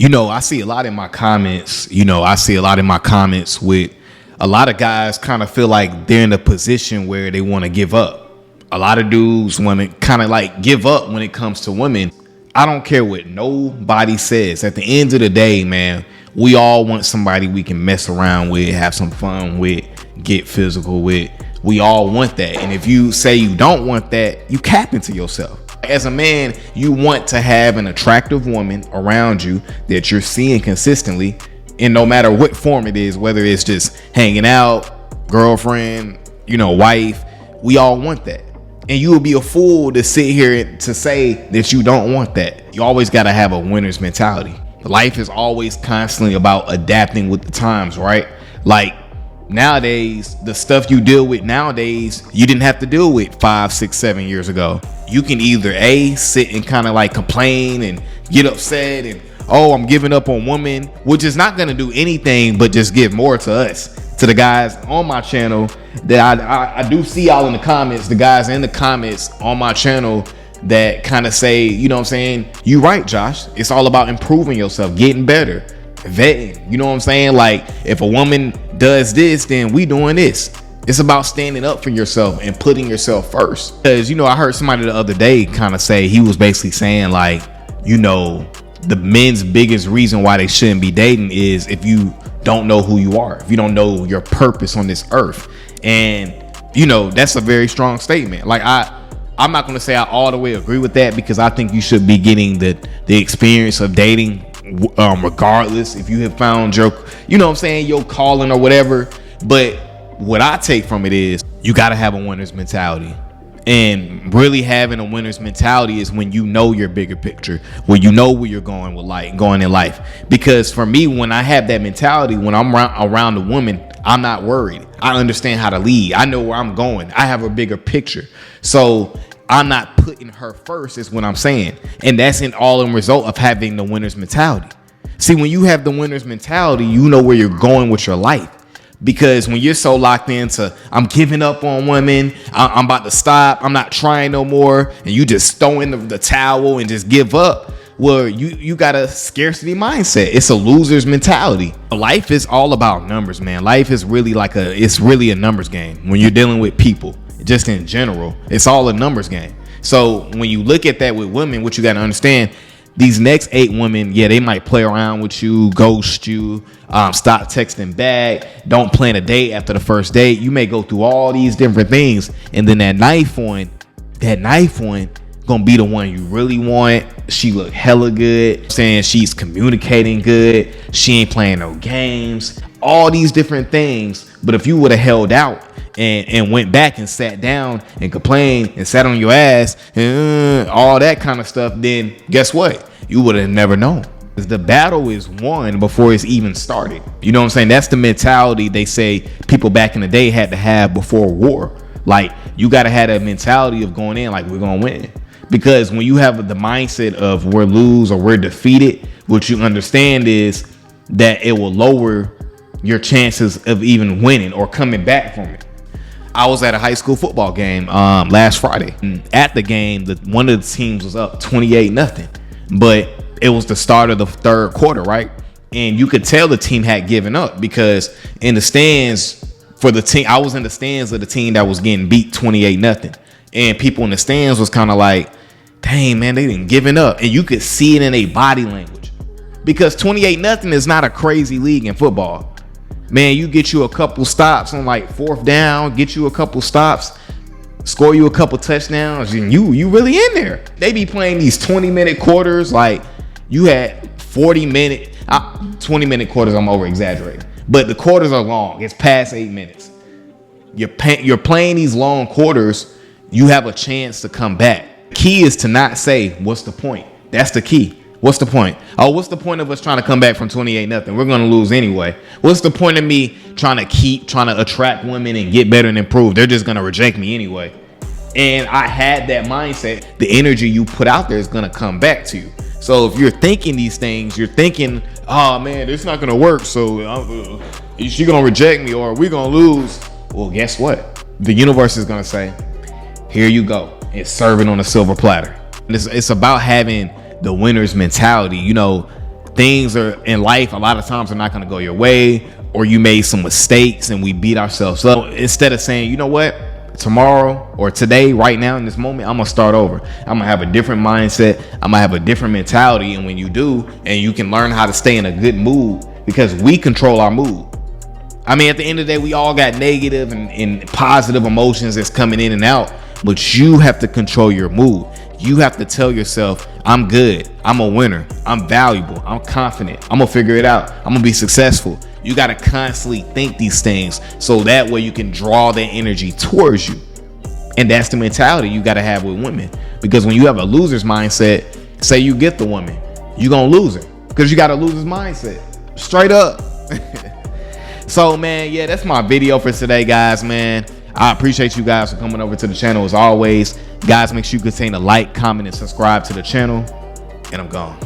I see a lot in my comments. I see a lot in my comments with a lot of guys kind of feel like they're in a position where they want to give up. A lot of dudes want to kind of like give up when it comes to women. I don't care what nobody says. At the end of the day, man, we all want somebody we can mess around with, have some fun with, get physical with. We all want that. And if you say you don't want that, you capping to yourself. As a man, you want to have an attractive woman around you that you're seeing consistently, and no matter what form it is, whether it's just hanging out, girlfriend, wife, we all want that. And you will be a fool to sit here to say that you don't want that. You always got to have a winner's mentality. Life is always constantly about adapting with the times, right? Like nowadays, the stuff you deal with nowadays, you didn't have to deal with 5, 6, 7 years ago. You can either sit and kind of like complain and get upset and, oh, I'm giving up on women, which is not going to do anything but just give more to us, to the guys on my channel that I do see y'all in the comments, the guys in the comments on my channel that kind of say, you right, Josh, it's all about improving yourself, getting better, vetting, like if a woman does this, then we doing this. It's about standing up for yourself and putting yourself first. Because, I heard somebody the other day kind of say, he was basically saying like, the men's biggest reason why they shouldn't be dating is if you don't know who you are, if you don't know your purpose on this earth. And, that's a very strong statement. Like I'm not going to say I all the way agree with that, because I think you should be getting the experience of dating regardless if you have found your, your calling or whatever. But what I take from it is you got to have a winner's mentality. And really having a winner's mentality is when you know your bigger picture, when you know where you're going in life. Because for me, when I have that mentality, when I'm around a woman, I'm not worried. I understand how to lead. I know where I'm going. I have a bigger picture. So I'm not putting her first is what I'm saying. And that's in result of having the winner's mentality. See, when you have the winner's mentality, you know where you're going with your life. Because when you're so locked into, I'm giving up on women, I'm about to stop, I'm not trying no more, and you just throw in the towel and just give up, well, you got a scarcity mindset. It's a loser's mentality. Life is all about numbers, man. Life is really it's really a numbers game. When you're dealing with people, just in general, it's all a numbers game. So when you look at that with women, what you got to understand, these next 8 women, yeah, they might play around with you, ghost you, stop texting back, don't plan a date after the first date. You may go through all these different things, and then that ninth one gonna be the one you really want. She look hella good, saying she's communicating good, she ain't playing no games, all these different things. But if you would have held out and went back and sat down and complained and sat on your ass and all that kind of stuff, then guess what? You would have never known. The battle is won before it's even started. You know what I'm saying? That's the mentality they say people back in the day had to have before war. Like, you got to have that mentality of going in like, we're going to win. Because when you have the mindset of we're lose or we're defeated, what you understand is that it will lower your chances of even winning or coming back from it. I was at a high school football game last Friday. And at the game, one of the teams was up 28-0, but it was the start of the third quarter, right? And you could tell the team had given up, because in the stands for the team, I was in the stands of the team that was getting beat 28-0, and people in the stands was kind of like, dang, man, they didn't giving up. And you could see it in their body language, because 28-0 is not a crazy league in football. Man, you get you a couple stops on like fourth down, get you a couple stops, score you a couple touchdowns, and you really in there. They be playing these 20-minute quarters. Like, you had 40-minute, 20-minute quarters, I'm over exaggerating, but the quarters are long. It's past 8 minutes. You're playing these long quarters, you have a chance to come back. Key is to not say, what's the point? That's the key. What's the point? Oh, what's the point of us trying to come back from 28-0? We're going to lose anyway. What's the point of me trying to attract women and get better and improve? They're just going to reject me anyway. And I had that mindset. The energy you put out there is going to come back to you. So if you're thinking these things, you're thinking, oh man, it's not going to work, so she's going to reject me or we're going to lose. Well, guess what? The universe is going to say, here you go. It's serving on a silver platter. It's about having the winner's mentality. things are in life, a lot of times are not going to go your way, or you made some mistakes and we beat ourselves up. Instead of saying, you know what, tomorrow or today, right now in this moment, I'm gonna start over. I'm gonna have a different mindset. I'm gonna have a different mentality. And when you do, and you can learn how to stay in a good mood, because we control our mood. I mean, at the end of the day, we all got negative and positive emotions that's coming in and out, but you have to control your mood. You have to tell yourself, I'm good, I'm a winner, I'm valuable, I'm confident, I'm gonna figure it out, I'm gonna be successful. You gotta constantly think these things so that way you can draw that energy towards you. And that's the mentality you gotta have with women. Because when you have a loser's mindset, say you get the woman, you gonna lose her because you got a loser's mindset. Straight up. So man, yeah, that's my video for today, guys, man. I appreciate you guys for coming over to the channel as always. Guys, make sure you continue to like, comment, and subscribe to the channel. And I'm gone.